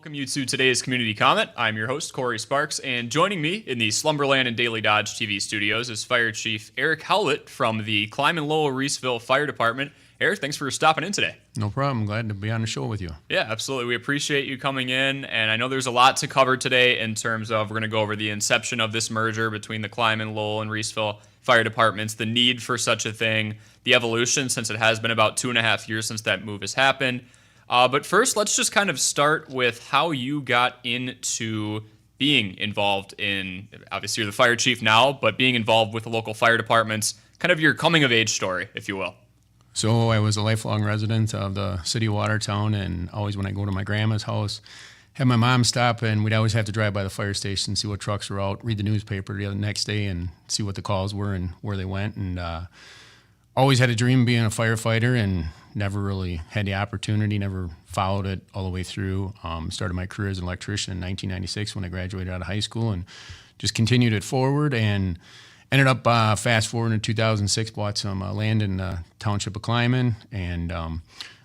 Welcome you to today's Community Comment. I'm your host, Corey Sparks, and joining me in the Slumberland and Daily Dodge TV studios is Fire Chief Eric Howlett from the Clyman-Lowell-Reeseville Fire Department. Eric, thanks for stopping in today. No problem. Glad to be on the show with you. Yeah, absolutely. We appreciate you coming in, and I know there's a lot to cover today in terms of we're going to go over the inception of this merger between the Clyman-Lowell and Reeseville Fire Departments, the need for such a thing, the evolution since it has been about 2.5 years since that move has happened. But first, let's just kind of start with how you got into being involved in, obviously you're the fire chief now, but being involved with the local fire departments, kind of your coming of age story, if you will. So I was a lifelong resident of the city of Watertown, and always when I go to my grandma's house, have my mom stop, and we'd always have to drive by the fire station, see what trucks were out, read the newspaper the next day, and see what the calls were and where they went. And always had a dream of being a firefighter, and never really had the opportunity, never followed it all the way through. Started my career as an electrician in 1996 when I graduated out of high school, and just continued it forward, and ended up fast forward in 2006, bought some land in the township of Clyman, and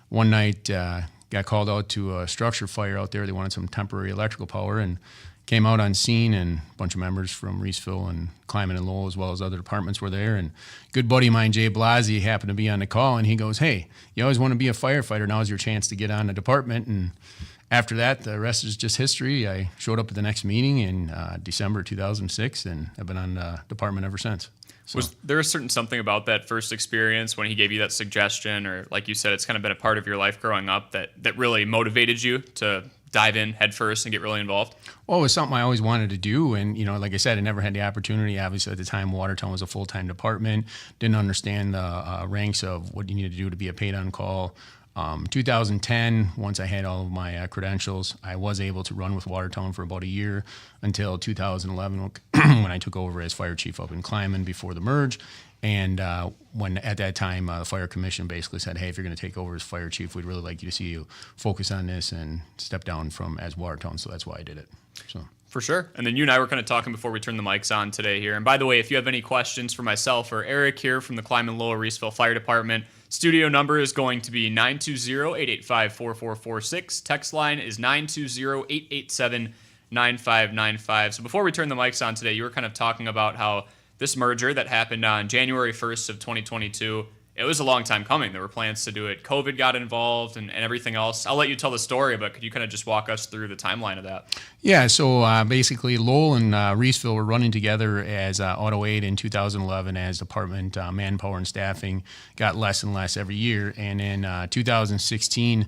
one night got called out to a structure fire out there. They wanted some temporary electrical power, and came out on scene, and a bunch of members from Reeseville and Clyman and Lowell, as well as other departments, were there. And a good buddy of mine, Jay Blasey, happened to be on the call, and he goes, "Hey, you always want to be a firefighter. Now's your chance to get on the department." And after that, the rest is just history. I showed up at the next meeting in December 2006, and I've been on the department ever since. So. Was there a certain something about that first experience when he gave you that suggestion, or like you said, it's kind of been a part of your life growing up that really motivated you to dive in head first and get really involved? Well, it was something I always wanted to do. And, like I said, I never had the opportunity. Obviously, at the time, Watertown was a full-time department. Didn't understand the ranks of what you needed to do to be a paid-on-call. 2010, once I had all of my credentials, I was able to run with Watertown for about a year until 2011 when I took over as fire chief up in Clyman before the merge. And when at that time, the fire commission basically said, "Hey, if you're going to take over as fire chief, we'd really like you to see you focus on this and step down from as Watertown." So that's why I did it. So. For sure. And then you and I were kind of talking before we turned the mics on today here. And by the way, if you have any questions for myself or Eric here from the Clyman-Lowell-Reeseville Fire Department, studio number is going to be 920-885-4446. Text line is 920-887-9595. So before we turn the mics on today, you were kind of talking about how this merger that happened on January 1st of 2022, it was a long time coming. There were plans to do it. COVID got involved and everything else. I'll let you tell the story, but could you kind of just walk us through the timeline of that? Yeah, so basically Lowell and Reeseville were running together as Auto Aid in 2011 as department manpower and staffing got less and less every year. And in 2016,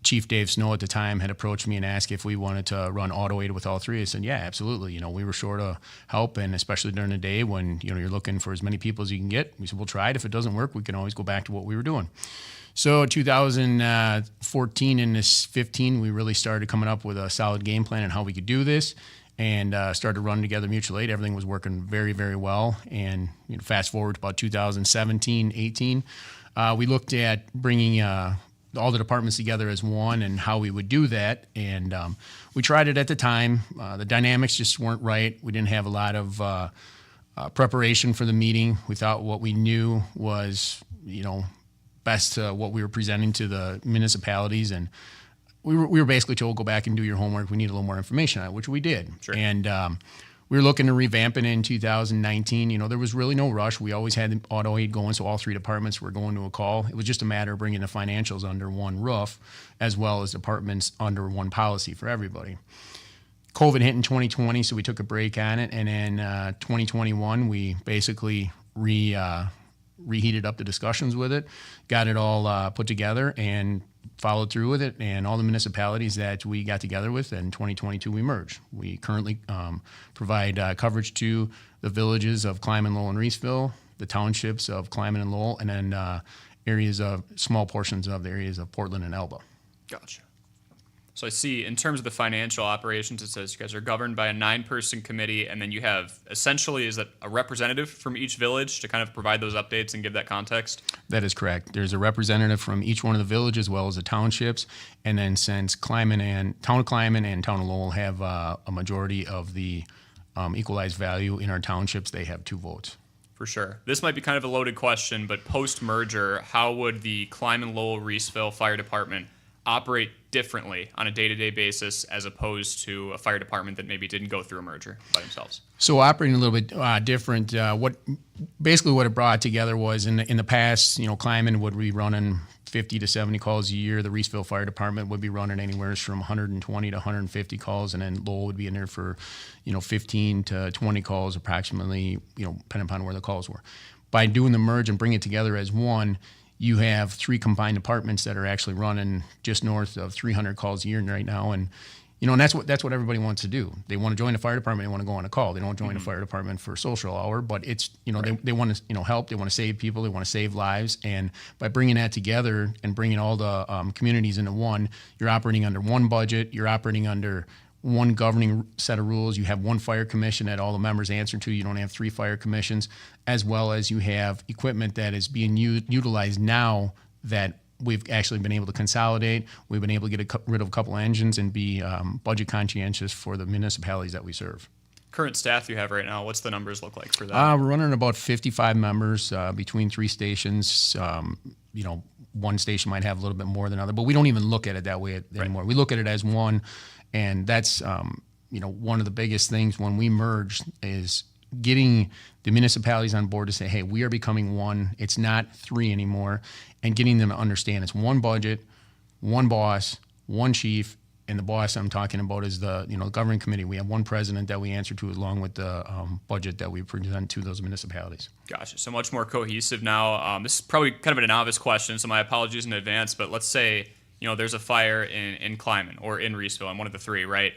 Chief Dave Snow at the time had approached me and asked if we wanted to run Auto Aid with all three. I said, yeah, absolutely. We were short of help, and especially during the day when you're looking for as many people as you can get. We said, we'll try it. If it doesn't work, we can always go back to what we were doing. So 2014 and this 15, we really started coming up with a solid game plan on how we could do this, and started to run together mutual aid. Everything was working very, very well. And fast forward to about 2017, 18, we looked at bringing all the departments together as one and how we would do that. And we tried it at the time. The dynamics just weren't right. We didn't have a lot of preparation for the meeting. We thought what we knew was, best to what we were presenting to the municipalities. And we were basically told, go back and do your homework. We need a little more information on it, which we did. Sure. And we were looking to revamp it in 2019. There was really no rush. We always had the Auto Aid going, so all three departments were going to a call. It was just a matter of bringing the financials under one roof, as well as departments under one policy for everybody. COVID hit in 2020, so we took a break on it. And in 2021, we basically reheated up the discussions with it, got it all put together, and followed through with it. And all the municipalities that we got together with in 2022, we merged. We currently provide coverage to the villages of Clyman-Lowell and Reeseville, the townships of Clyman and Lowell, and then areas of small portions of the areas of Portland and Elba. Gotcha. So I see in terms of the financial operations, it says you guys are governed by a 9-person committee, and then you have essentially, is that a representative from each village to kind of provide those updates and give that context? That is correct. There's a representative from each one of the villages as well as the townships. And then since Town of Clyman and Town of Lowell have a majority of the equalized value in our townships, they have 2 votes. For sure. This might be kind of a loaded question, but post-merger, how would the Clyman-Lowell-Reeseville Fire Department operate differently on a day-to-day basis as opposed to a fire department that maybe didn't go through a merger by themselves? So operating a little bit different. What it brought together was in the past, Clyman would be running 50 to 70 calls a year. The Reeseville Fire Department would be running anywhere from 120 to 150 calls, and then Lowell would be in there for 15 to 20 calls approximately, depending upon where the calls were. By doing the merge and bring it together as one, you have 3 combined departments that are actually running just north of 300 calls a year right now, and and that's what everybody wants to do. They want to join the fire department. They want to go on a call. They don't join the fire department for social hour, but it's right. they want to help. They want to save people. They want to save lives. And by bringing that together and bringing all the communities into one, you're operating under one budget. You're operating under one governing set of rules. You have one fire commission that all the members answer to. You don't have 3 fire commissions, as well as you have equipment that is being utilized now that we've actually been able to consolidate. We've been able to get rid of a couple engines and be budget conscientious for the municipalities that we serve. Current staff you have right now, what's the numbers look like for that? We're running about 55 members between 3 stations. One station might have a little bit more than other, but we don't even look at it that way anymore. Right. We look at it as one, and that's one of the biggest things when we merged is getting the municipalities on board to say, hey, we are becoming one. It's not 3 anymore, and getting them to understand it's one budget, one boss, one chief, and the boss I'm talking about is the governing committee. We have one president that we answer to along with the budget that we present to those municipalities. Gotcha. So much more cohesive now. This is probably kind of a novice question, so my apologies in advance, but let's say there's a fire in Clyman or in Reeseville, in one of the 3, right?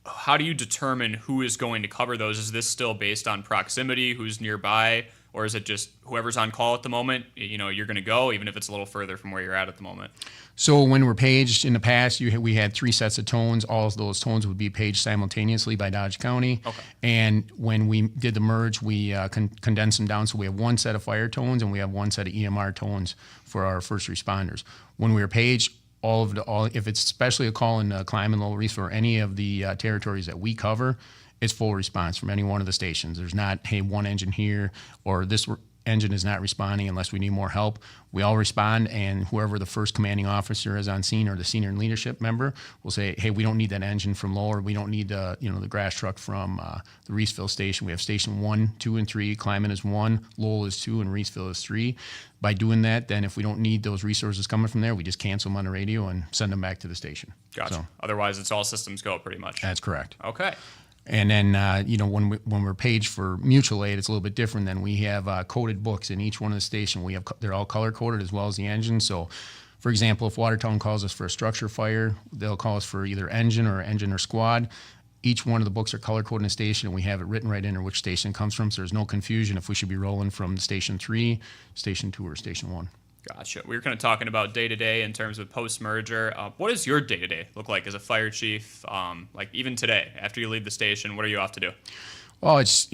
How do you determine who is going to cover those? Is this still based on proximity, who's nearby, or is it just whoever's on call at the moment, you're going to go, even if it's a little further from where you're at the moment? So when we're paged in the past, we had 3 sets of tones. All of those tones would be paged simultaneously by Dodge County. Okay. And when we did the merge, we condensed them down. So we have 1 set of fire tones and we have 1 set of EMR tones for our first responders. When we were paged, if it's especially a call in Clyman-Lowell-Reeseville or any of the territories that we cover, it's full response from any one of the stations. There's not, hey, one engine here or this engine is not responding unless we need more help. We all respond, and whoever the first commanding officer is on scene or the senior leadership member will say, hey, we don't need that engine from Lowell. We don't need the grass truck from the Reeseville station. We have station 1, 2, and 3. Clyman is 1, Lowell is 2, and Reeseville is 3. By doing that, then if we don't need those resources coming from there, we just cancel them on the radio and send them back to the station. Gotcha. So, otherwise, it's all systems go pretty much. That's correct. Okay. And then, when we're paged for mutual aid, it's a little bit different. Then we have coded books in each one of the station. They're all color coded as well as the engine. So, for example, if Watertown calls us for a structure fire, they'll call us for either engine or squad. Each one of the books are color coded in the station, and we have it written right in there which station it comes from. So there's no confusion if we should be rolling from station 3, station 2, or station 1. Gotcha. We were kind of talking about day-to-day in terms of post-merger. What does your day-to-day look like as a fire chief? Like even today, after you leave the station, what are you off to do? Well, it's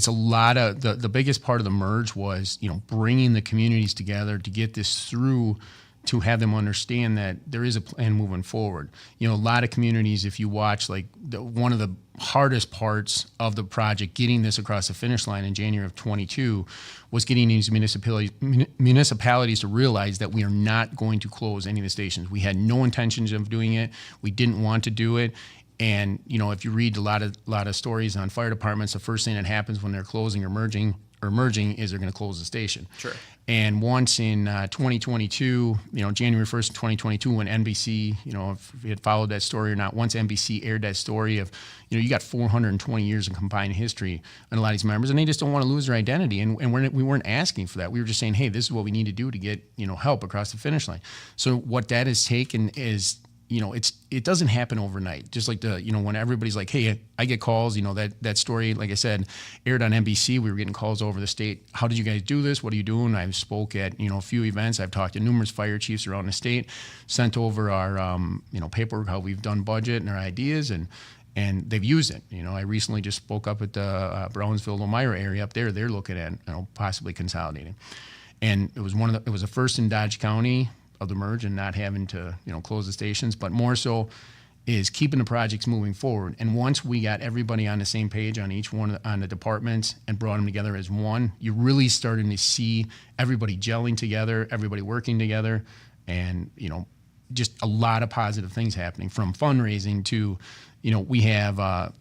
a lot of the biggest part of the merge was bringing the communities together to get this through, to have them understand that there is a plan moving forward. A lot of communities, if you watch, one of the hardest parts of the project, getting this across the finish line in January of 22, was getting these municipalities to realize that we are not going to close any of the stations. We had no intentions of doing it. We didn't want to do it. And if you read a lot of stories on fire departments, the first thing that happens when they're closing or merging is they're going to close the station. Sure. And once in 2022, January 1st, 2022, when NBC, if you had followed that story or not, once NBC aired that story of, you got 420 years of combined history on a lot of these members, and they just don't want to lose their identity. And we weren't asking for that. We were just saying, hey, this is what we need to do to get, help across the finish line. So what that has taken is, it doesn't happen overnight. Just like when everybody's like, hey, I get calls, that story, like I said, aired on NBC. We were getting calls over the state. How did you guys do this? What are you doing? I've spoke at, a few events. I've talked to numerous fire chiefs around the state, sent over our, paperwork, how we've done budget and our ideas, and they've used it. I recently just spoke up at the Brownsville, Elmira area up there. They're looking at, possibly consolidating. And it was it was the first in Dodge County of the merge and not having to close the stations, but more so is keeping the projects moving forward. And once we got everybody on the same page on each one on the departments and brought them together as one, you're really starting to see everybody gelling together, everybody working together, and just a lot of positive things happening, from fundraising to, we have our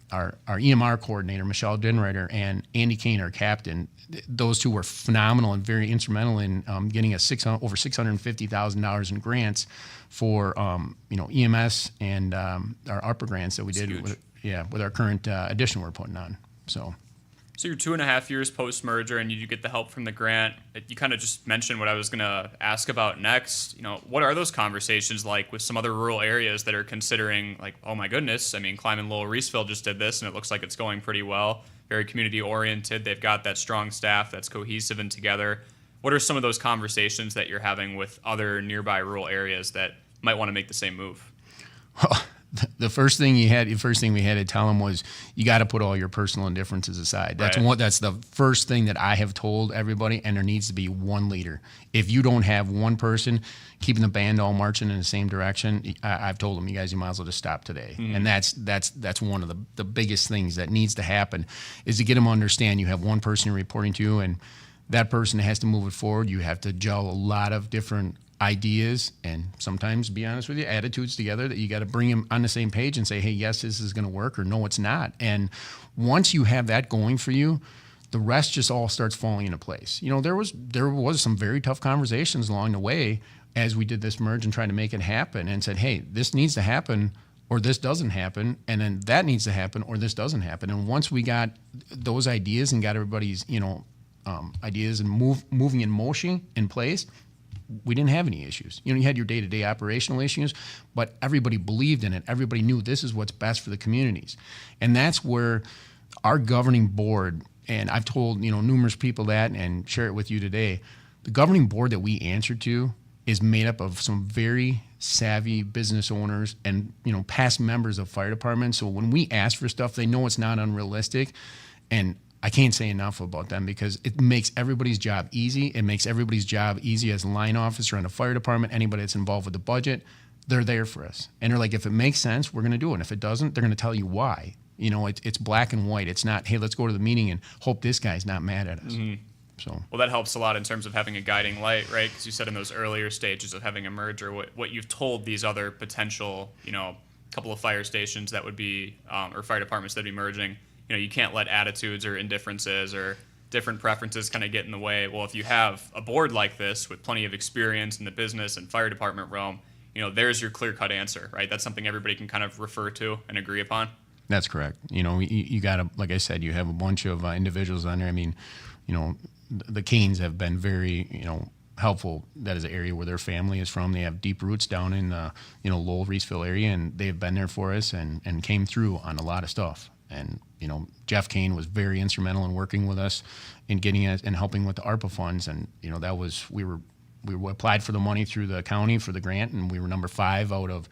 EMR coordinator, Michelle Dinreiter, and Andy Kane, our captain. Those two were phenomenal and very instrumental in getting us over $650,000 in grants for EMS and our ARPA grants that we did with our current addition we're putting on. So you're 2.5 years post-merger, and you get the help from the grant. You kind of just mentioned what I was going to ask about next. What are those conversations like with some other rural areas that are considering, like, oh my goodness, I mean, Clyman-Lowell-Reeseville just did this, and it looks like it's going pretty well. Very community-oriented. They've got that strong staff that's cohesive and together. What are some of those conversations that you're having with other nearby rural areas that might want to make the same move? Well, the first thing we had to tell them was, you got to put all your personal indifferences aside. That's the first thing that I have told everybody, and there needs to be one leader. If you don't have one person keeping the band all marching in the same direction, I've told them, you might as well just stop today. Mm-hmm. And that's one of the biggest things that needs to happen, is to get them to understand you have one person you're reporting to, and that person has to move it forward. You have to gel a lot of different ideas and, sometimes, be honest with you, attitudes together, that you got to bring them on the same page and say, hey, yes, this is going to work, or no, it's not. And once you have that going for you, the rest just all starts falling into place. There was some very tough conversations along the way as we did this merge and tried to make it happen, and said, hey, this needs to happen or this doesn't happen, and then that needs to happen or this doesn't happen. And once we got those ideas and got everybody's ideas and moving in motion in place, we didn't have any issues. You had your day-to-day operational issues, but everybody believed in it. Everybody knew this is what's best for the communities. And that's where our governing board, and I've told numerous people that and share it with you today, the governing board that we answer to is made up of some very savvy business owners and past members of fire departments. So when we ask for stuff, they know it's not unrealistic. And I can't say enough about them, because it makes everybody's job easy. It makes everybody's job easy as a line officer in a fire department. Anybody that's involved with the budget, they're there for us. And they're like, if it makes sense, we're going to do it. And if it doesn't, they're going to tell you why. It's black and white. It's not, hey, let's go to the meeting and hope this guy's not mad at us. Mm-hmm. So, well, that helps a lot in terms of having a guiding light, right? Because you said in those earlier stages of having a merger, what you've told these other potential, couple of fire stations that would be, or fire departments that would be merging, you can't let attitudes or indifferences or different preferences kind of get in the way. Well, if you have a board like this with plenty of experience in the business and fire department realm, there's your clear-cut answer, right? That's something everybody can kind of refer to and agree upon. That's correct. You got to, like I said, you have a bunch of individuals on there. I mean, the Canes have been very, helpful. That is an area where their family is from. They have deep roots down in Lowell-Reeseville area, and they've been there for us and came through on a lot of stuff. And Jeff Kane was very instrumental in working with us in getting us and helping with the ARPA funds. And that was, we applied for the money through the county for the grant, and we were number 5 out of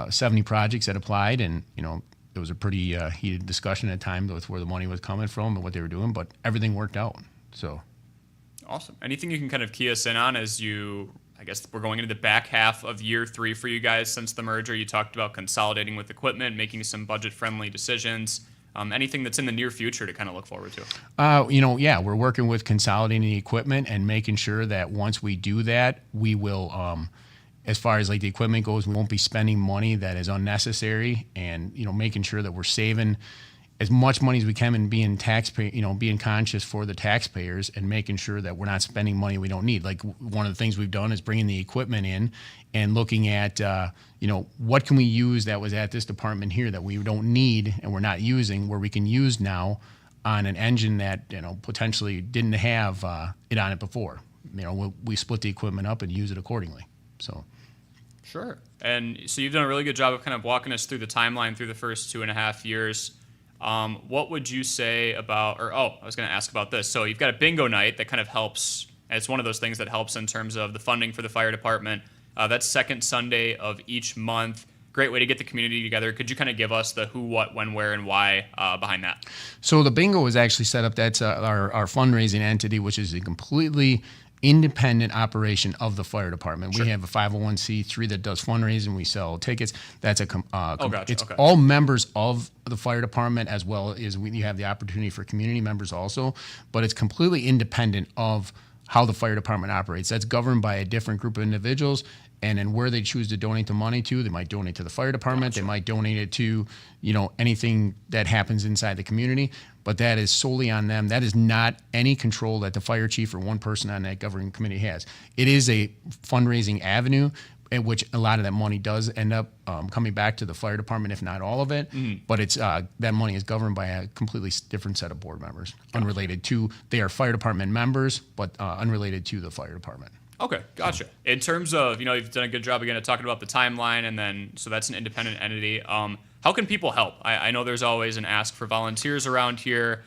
70 projects that applied. And it was a pretty heated discussion at times with where the money was coming from and what they were doing, but everything worked out. So awesome. Anything you can kind of key us in on as I guess we're going into the back half of year 3 for you guys since the merger? You talked about consolidating with equipment, making some budget-friendly decisions. Anything that's in the near future to kind of look forward to? We're working with consolidating the equipment and making sure that once we do that, we will, as far as like the equipment goes, we won't be spending money that is unnecessary, and making sure that we're saving as much money as we can and being being conscious for the taxpayers and making sure that we're not spending money we don't need. Like, one of the things we've done is bringing the equipment in and looking at, what can we use that was at this department here that we don't need and we're not using, where we can use now on an engine that, potentially didn't have it on it before. We split the equipment up and use it accordingly. So. Sure. And so you've done a really good job of kind of walking us through the timeline through the first 2.5 years. What would you say about, I was going to ask about this. So you've got a bingo night that kind of helps. It's one of those things that helps in terms of the funding for the fire department. That's second Sunday of each month. Great way to get the community together. Could you kind of give us the who, what, when, where, and why behind that? So the bingo is actually set up. That's our fundraising entity, which is a completely independent operation of the fire department. Sure. We have a 501c3 that does fundraising. We sell tickets. That's gotcha. It's okay. All members of the fire department, as well as you have the opportunity for community members also, but it's completely independent of how the fire department operates. That's governed by a different group of individuals, and then where they choose to donate the money to, they might donate to the fire department. Gotcha. They might donate it to, anything that happens inside the community, but that is solely on them. That is not any control that the fire chief or one person on that governing committee has. It is a fundraising avenue at which a lot of that money does end up coming back to the fire department, if not all of it. But it's that money is governed by a completely different set of board members, unrelated to. They are fire department members, but unrelated to the fire department. Okay, gotcha. In terms of, you've done a good job again of talking about the timeline, and then so that's an independent entity. How can people help? I know there's always an ask for volunteers around here.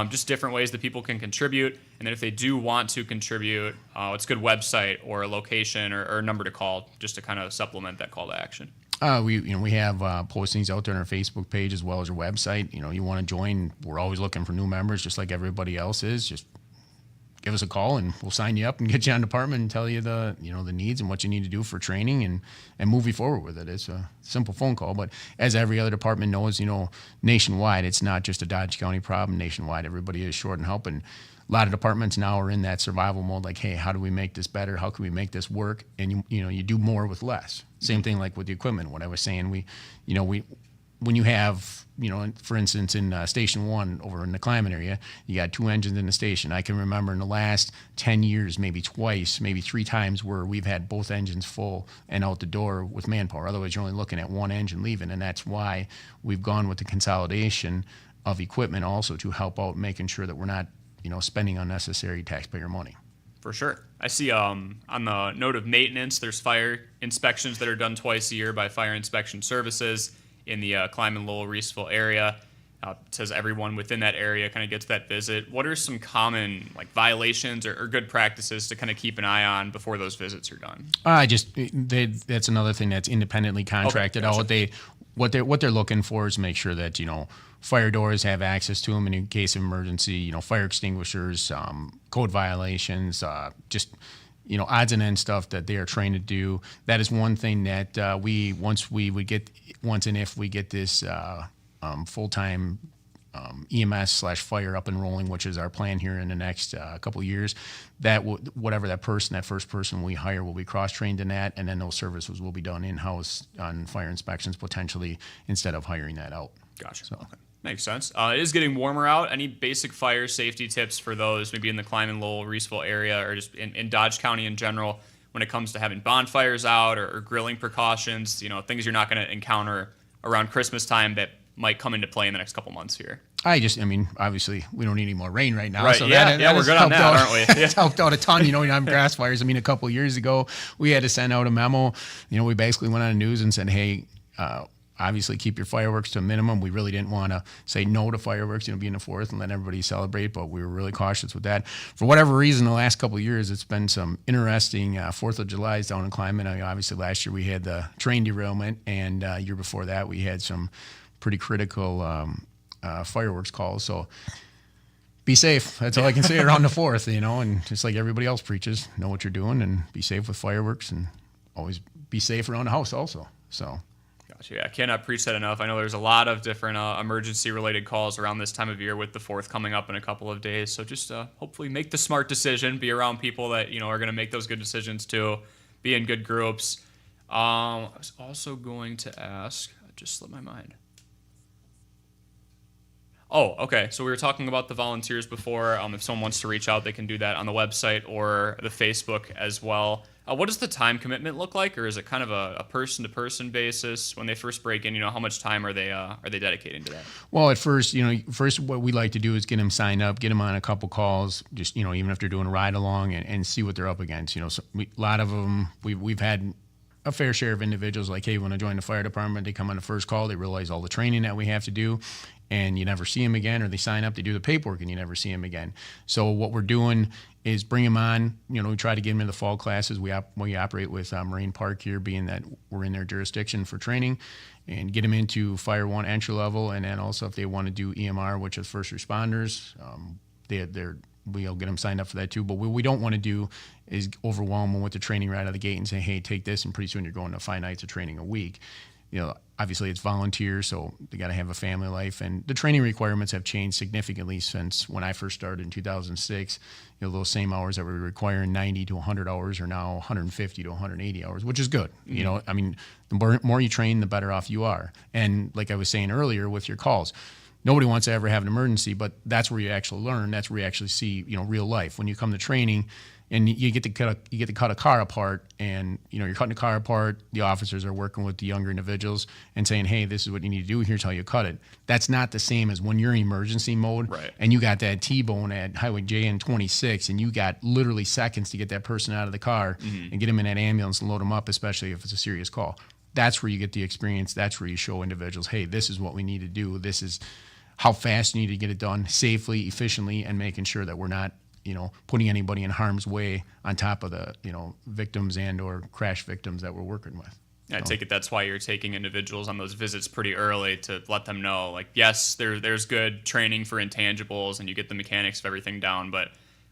Just different ways that people can contribute. And then if they do want to contribute, what's a good website or a location or a number to call just to kind of supplement that call to action? We have postings out there on our Facebook page as well as our website. You want to join, we're always looking for new members just like everybody else is. Just give us a call and we'll sign you up and get you on department and tell you the needs and what you need to do for training and move you forward with it. It's a simple phone call, but as every other department knows, nationwide, it's not just a Dodge County problem. Nationwide, everybody is short and helping. A lot of departments now are in that survival mode, like, hey, how do we make this better? How can we make this work? And you do more with less. Same thing like with the equipment. What I was saying, when you have, for instance, in Station 1 over in the Clyman area, you got 2 engines in the station. I can remember in the last 10 years, maybe twice, maybe 3 times where we've had both engines full and out the door with manpower. Otherwise, you're only looking at 1 engine leaving, and that's why we've gone with the consolidation of equipment also to help out making sure that we're not, spending unnecessary taxpayer money. For sure. I see on the note of maintenance, there's fire inspections that are done twice a year by Fire Inspection Services in the Clyman-Lowell-Reeseville area. It says everyone within that area kind of gets that visit. What are some common violations or good practices to kind of keep an eye on before those visits are done? That's another thing that's independently contracted out. What they're looking for is make sure that fire doors have access to them in case of emergency. Fire extinguishers, code violations, just odds and ends stuff that they are trained to do. That is one thing that once and if we get this full-time EMS/fire up and rolling, which is our plan here in the next couple of years, that first person we hire will be cross-trained in that, and then those services will be done in-house on fire inspections potentially instead of hiring that out. Gotcha. So. Okay. Makes sense. It is getting warmer out. Any basic fire safety tips for those maybe in the Clyman-Lowell-Reeseville area or just in Dodge County in general when it comes to having bonfires out or grilling precautions, things you're not going to encounter around Christmas time that might come into play in the next couple months here? Obviously, we don't need any more rain right now. Right. So that we're good on that, aren't we? It's helped out a ton, on grass fires. A couple of years ago, we had to send out a memo. We basically went on the news and said, hey, obviously keep your fireworks to a minimum. We really didn't want to say no to fireworks, be in the 4th and let everybody celebrate, but we were really cautious with that. For whatever reason, the last couple of years, it's been some interesting 4th of July's down in Clyman. Obviously, last year we had the train derailment, and year before that we had some pretty critical fireworks calls. So be safe. That's all I can say around the 4th, and just like everybody else preaches, know what you're doing and be safe with fireworks and always be safe around the house also. So. Yeah, I cannot preach that enough. I know there's a lot of different emergency-related calls around this time of year with the 4th coming up in a couple of days. So just hopefully make the smart decision, be around people that are going to make those good decisions too, be in good groups. I was also going to ask, it just slipped my mind. Oh, okay. So we were talking about the volunteers before. If someone wants to reach out, they can do that on the website or the Facebook as well. What does the time commitment look like, or is it kind of a person-to-person basis when they first break in? How much time are they dedicating to that? Well, at first, what we like to do is get them signed up, get them on a couple calls, just even if they're doing a ride along, and see what they're up against. So a lot of them we've had a fair share of individuals like, hey, when I join the fire department, they come on the first call, they realize all the training that we have to do, and you never see them again, or they sign up, they do the paperwork, and you never see them again. So what we're doing is bring them on. We try to get them in the fall classes. We operate with Marine Park here, being that we're in their jurisdiction for training, and get them into Fire 1 entry level, and then also if they want to do EMR, which is first responders, we'll get them signed up for that too. But what we don't want to do is overwhelm them with the training right out of the gate and say, hey, take this, and pretty soon you're going to 5 nights of training a week. Obviously it's volunteer, so they got to have a family life, and the training requirements have changed significantly since when I first started in 2006. Those same hours that we require in 90 to 100 hours are now 150 to 180 hours, which is good. The more you train, the better off you are. And like I was saying earlier with your calls, nobody wants to ever have an emergency, but that's where you actually learn. That's where you actually see, real life. When you come to training, and you get to cut a car apart, and you're cutting a car apart. The officers are working with the younger individuals and saying, "Hey, this is what you need to do. Here's how you cut it." That's not the same as when you're in emergency mode, right, and you got that T-bone at Highway JN 26, and you got literally seconds to get that person out of the car and get them in that ambulance and load them up, especially if it's a serious call. That's where you get the experience. That's where you show individuals, "Hey, this is what we need to do. This is how fast you need to get it done safely, efficiently, and making sure that we're not putting anybody in harm's way on top of the, victims and or crash victims that we're working with." I take it that's why you're taking individuals on those visits pretty early to let them know, like, yes, there's good training for intangibles and you get the mechanics of everything down, but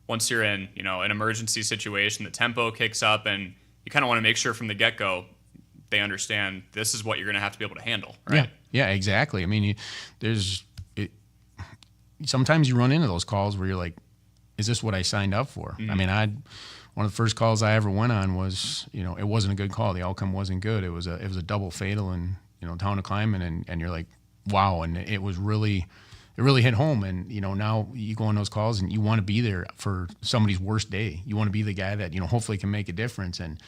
once you're in, an emergency situation, the tempo kicks up, and you kind of want to make sure from the get-go they understand this is what you're going to have to be able to handle, right? Yeah, exactly. I mean, sometimes you run into those calls where you're like, is this what I signed up for? I mean, one of the first calls I ever went on was, it wasn't a good call. The outcome wasn't good. It was a double fatal in, town of Clyman, and you're like, wow. And it really hit home. And, now you go on those calls and you want to be there for somebody's worst day. You want to be the guy that, hopefully can make a difference and,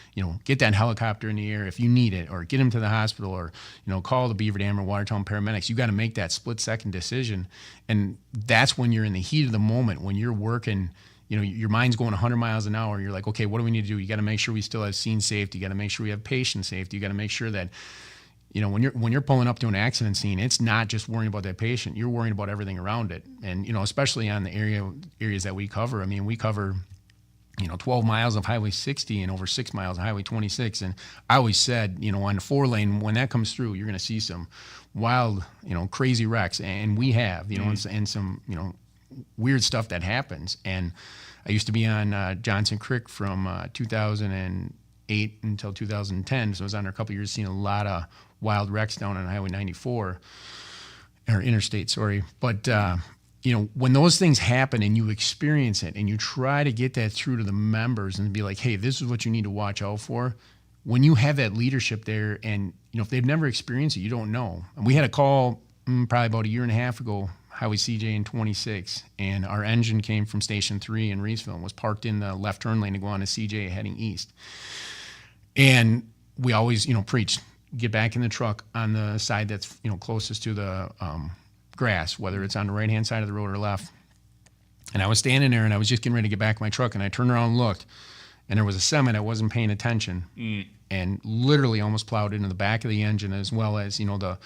get that helicopter in the air if you need it, or get him to the hospital, or, call the Beaver Dam or Watertown paramedics. You got to make that split-second decision. And that's when you're in the heat of the moment, when you're working, your mind's going 100 miles an hour. You're like, okay, what do we need to do? You got to make sure we still have scene safety. You got to make sure we have patient safety. You got to make sure that, when you're pulling up to an accident scene, it's not just worrying about that patient. You're worrying about everything around it. And, especially on the areas that we cover. I mean, we cover, 12 miles of Highway 60 and over 6 miles of Highway 26. And I always said, on the 4-lane, when that comes through, you're going to see some wild, crazy wrecks. And we have, and some, weird stuff that happens. And I used to be on Johnson Creek from 2008 until 2010. So I was on there a couple of years, seeing a lot of wild wrecks down on Highway 94, or interstate, sorry. But, when those things happen and you experience it and you try to get that through to the members and be like, hey, this is what you need to watch out for. When you have that leadership there and, if they've never experienced it, you don't know. And we had a call probably about a year and a half ago, Highway CJ in 26, and our engine came from Station 3 in Reeseville and was parked in the left turn lane to go on to CJ heading east. And we always, preached, get back in the truck on the side that's, closest to the grass, whether it's on the right-hand side of the road or left. And I was standing there, and I was just getting ready to get back in my truck, and I turned around and looked, and there was a semi that wasn't paying attention and literally almost plowed into the back of the engine, as well as, the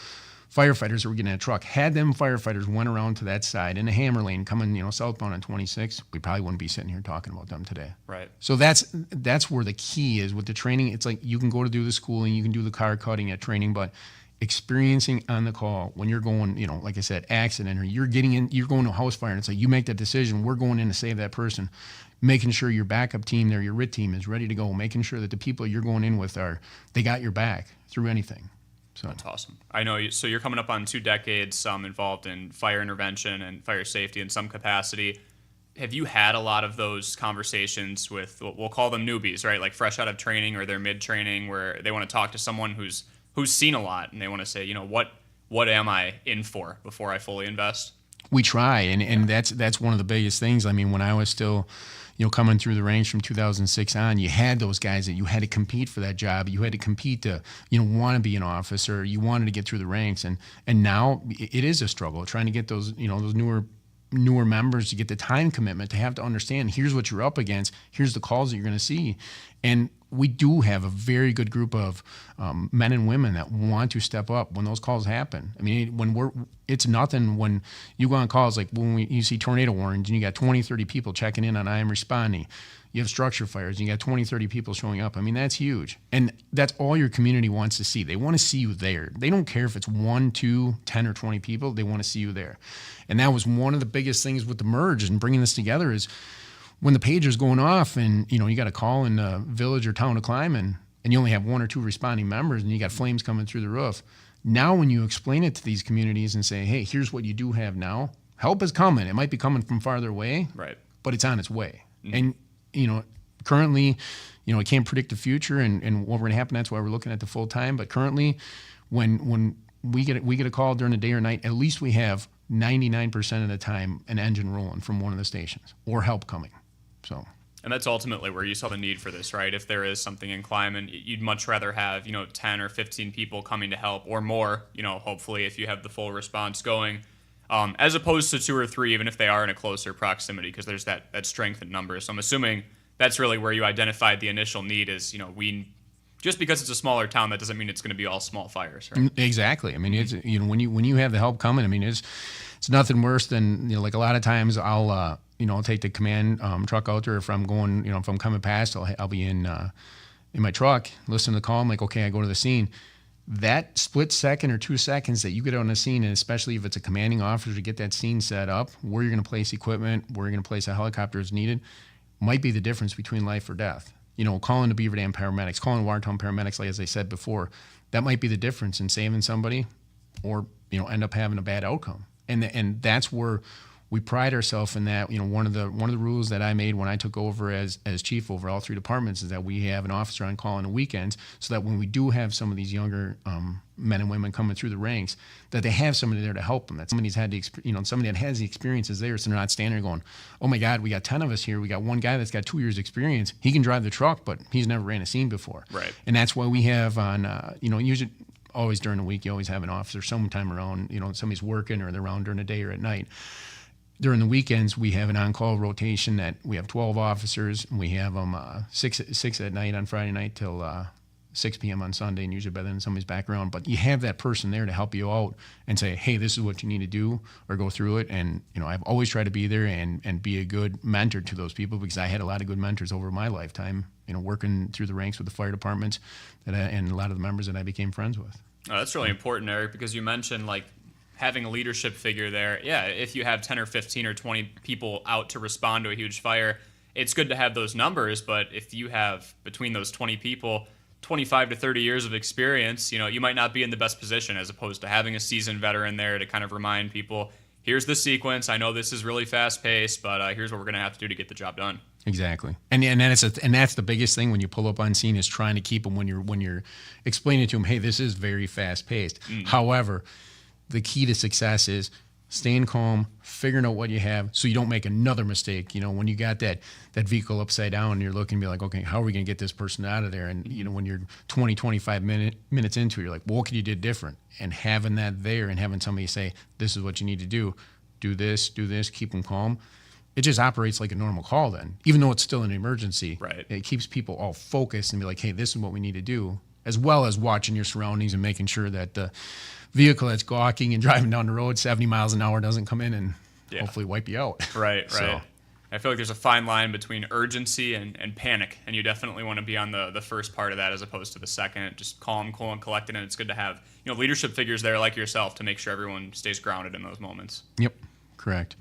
firefighters that were getting in a truck. Had them firefighters went around to that side in the hammer lane coming, southbound on 26, we probably wouldn't be sitting here talking about them today. Right. So that's where the key is with the training. It's like you can go to do the schooling, you can do the car cutting at training, but experiencing on the call when you're going, like I said, accident, or you're going to a house fire, and it's like you make that decision, we're going in to save that person, making sure your backup team there, your RIT team is ready to go, making sure that the people you're going in with they got your back through anything. So that's awesome. I know so you're coming up on 2 decades, involved in fire intervention and fire safety in some capacity. Have you had a lot of those conversations with, we'll call them newbies, right? Like fresh out of training or they're mid-training, where they want to talk to someone who's seen a lot and they want to say, what am I in for before I fully invest? We try, and that's one of the biggest things. I mean, when I was still, coming through the ranks from 2006 on, you had those guys that you had to compete for that job. You had to compete to, want to be an officer. You wanted to get through the ranks, and now it is a struggle trying to get those, those newer members to get the time commitment to have to understand, here's what you're up against, here's the calls that you're going to see. And we do have a very good group of men and women that want to step up when those calls happen. I mean, it's nothing when you go on calls, like when you see tornado warnings and you got 20, 30 people checking in on I am responding. You have structure fires and you got 20, 30 people showing up. I mean, that's huge. And that's all your community wants to see. They want to see you there. They don't care if it's 1, 2, 10, or 20 people. They want to see you there. And that was one of the biggest things with the merge and bringing this together is when the pager's going off and, you got a call in the village or town of Clyman, and you only have one or two responding members and you got flames coming through the roof. Now when you explain it to these communities and say, hey, here's what you do have now, help is coming. It might be coming from farther away, right, but it's on its way. And, currently, I can't predict the future and what we're going to happen. That's why we're looking at the full time. But currently, when we get a call during the day or night, at least we have 99% of the time an engine rolling from one of the stations or help coming. So. And that's ultimately where you saw the need for this, right? If there is something in Clyman, you'd much rather have, 10 or 15 people coming to help or more, hopefully if you have the full response going, as opposed to 2 or 3, even if they are in a closer proximity, because there's that strength in numbers. So I'm assuming that's really where you identified the initial need is, just because it's a smaller town, that doesn't mean it's going to be all small fires, right? Exactly. I mean, it's, when you have the help coming, I mean, it's nothing worse than, like a lot of times I'll take the command truck out there. If I'm going, if I'm coming past, I'll be in my truck, listen to the call. I'm like, okay, I go to the scene. That split second or 2 seconds that you get on the scene, and especially if it's a commanding officer to get that scene set up, where you're going to place equipment, where you're going to place a helicopter as needed, might be the difference between life or death. Calling the Beaver Dam paramedics, calling Watertown paramedics, like as I said before, that might be the difference in saving somebody or, end up having a bad outcome. And that's where we pride ourselves in that. One of the rules that I made when I took over as chief over all 3 departments is that we have an officer on call on the weekends, so that when we do have some of these younger men and women coming through the ranks, that they have somebody there to help them. That somebody's had somebody that has the experiences there, so they're not standing there going, "Oh my God, we got 10 of us here. We got one guy that's got 2 years experience. He can drive the truck, but he's never ran a scene before." Right. And that's why we have on usually. Always during the week, you always have an officer sometime around, somebody's working or they're around during the day or at night. During the weekends, we have an on-call rotation that we have 12 officers, and we have them 6 at night on Friday night till 6 p.m. on Sunday, and usually by then somebody's back around. But you have that person there to help you out and say, hey, this is what you need to do, or go through it. And, I've always tried to be there and be a good mentor to those people, because I had a lot of good mentors over my lifetime, working through the ranks with the fire departments and a lot of the members that I became friends with. Oh, that's really important, Eric, because you mentioned having a leadership figure there. Yeah, if you have 10 or 15 or 20 people out to respond to a huge fire, it's good to have those numbers. But if you have between those 20 people 25 to 30 years of experience, you might not be in the best position, as opposed to having a seasoned veteran there to kind of remind people, here's the sequence. I know this is really fast paced, but here's what we're going to have to do to get the job done. Exactly, and that's the biggest thing when you pull up on scene, is trying to keep them when you're explaining to them, hey, this is very fast paced. However, the key to success is staying calm, figuring out what you have, so you don't make another mistake. When you got that vehicle upside down, you're looking to be like, okay, how are we going to get this person out of there? And when you're 25 minutes into it, you're like, well, what could you do different? And having that there and having somebody say, this is what you need to do this, keep them calm. It just operates like a normal call then, even though it's still an emergency. Right. It keeps people all focused and be like, hey, this is what we need to do, as well as watching your surroundings and making sure that the vehicle that's gawking and driving down the road 70 miles an hour doesn't come in and hopefully wipe you out. Right. So. I feel like there's a fine line between urgency and panic, and you definitely want to be on the first part of that as opposed to the second. Just calm, cool, and collected, and it's good to have leadership figures there like yourself to make sure everyone stays grounded in those moments. Yep, correct.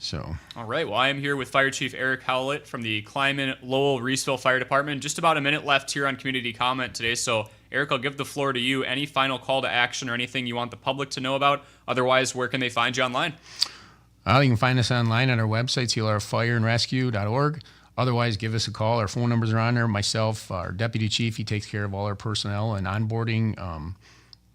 So. All right. Well, I am here with Fire Chief Eric Howlett from the Clyman-Lowell-Reeseville Fire Department. Just about a minute left here on Community Comment today. So, Eric, I'll give the floor to you. Any final call to action or anything you want the public to know about? Otherwise, where can they find you online? You can find us online at our website, clrfireandrescue.org. Otherwise, give us a call. Our phone numbers are on there. Myself, our deputy chief, he takes care of all our personnel and onboarding,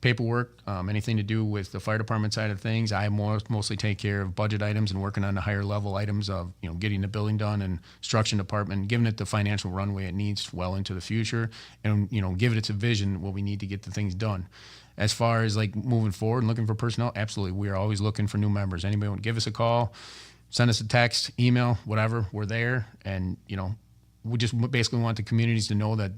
paperwork, anything to do with the fire department side of things. I mostly take care of budget items and working on the higher level items of getting the building done, and construction department, giving it the financial runway it needs well into the future, and give it its a vision what we need to get the things done. As far as moving forward and looking for personnel, absolutely, we are always looking for new members. Anybody want to give us a call, send us a text, email, whatever, we're there. And we just basically want the communities to know that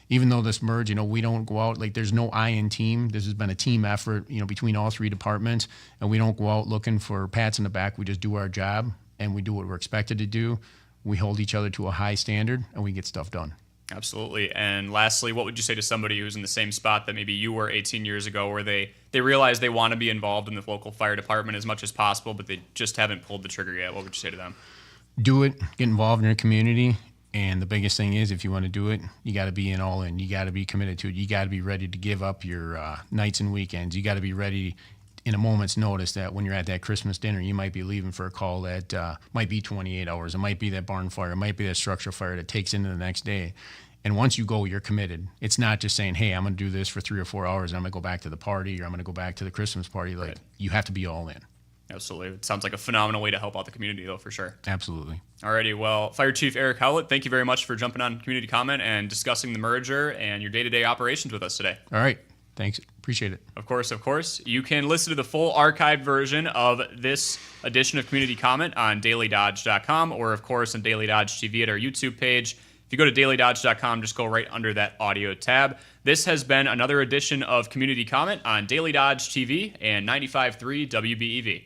even though this merge, we don't go out, there's no I in team. This has been a team effort, between all 3 departments, and we don't go out looking for pats in the back. We just do our job, and we do what we're expected to do. We hold each other to a high standard, and we get stuff done. Absolutely. And lastly, what would you say to somebody who's in the same spot that maybe you were 18 years ago, where they realize they want to be involved in the local fire department as much as possible, but they just haven't pulled the trigger yet? What would you say to them? Do it. Get involved in your community. And the biggest thing is, if you want to do it, you got to be in all in. You got to be committed to it. You got to be ready to give up your nights and weekends. You got to be ready in a moment's notice that when you're at that Christmas dinner, you might be leaving for a call that might be 28 hours. It might be that barn fire. It might be that structural fire that takes into the next day. And once you go, you're committed. It's not just saying, hey, I'm going to do this for 3 or 4 hours and I'm going to go back to the party or I'm going to go back to the Christmas party. Like, You have to be all in. Absolutely. It sounds like a phenomenal way to help out the community, though, for sure. Absolutely. Alrighty. Well, Fire Chief Eric Howlett, thank you very much for jumping on Community Comment and discussing the merger and your day-to-day operations with us today. All right. Thanks. Appreciate it. Of course, of course. You can listen to the full archived version of this edition of Community Comment on dailydodge.com or, of course, on Daily Dodge TV at our YouTube page. If you go to dailydodge.com, just go right under that audio tab. This has been another edition of Community Comment on Daily Dodge TV and 95.3 WBEV.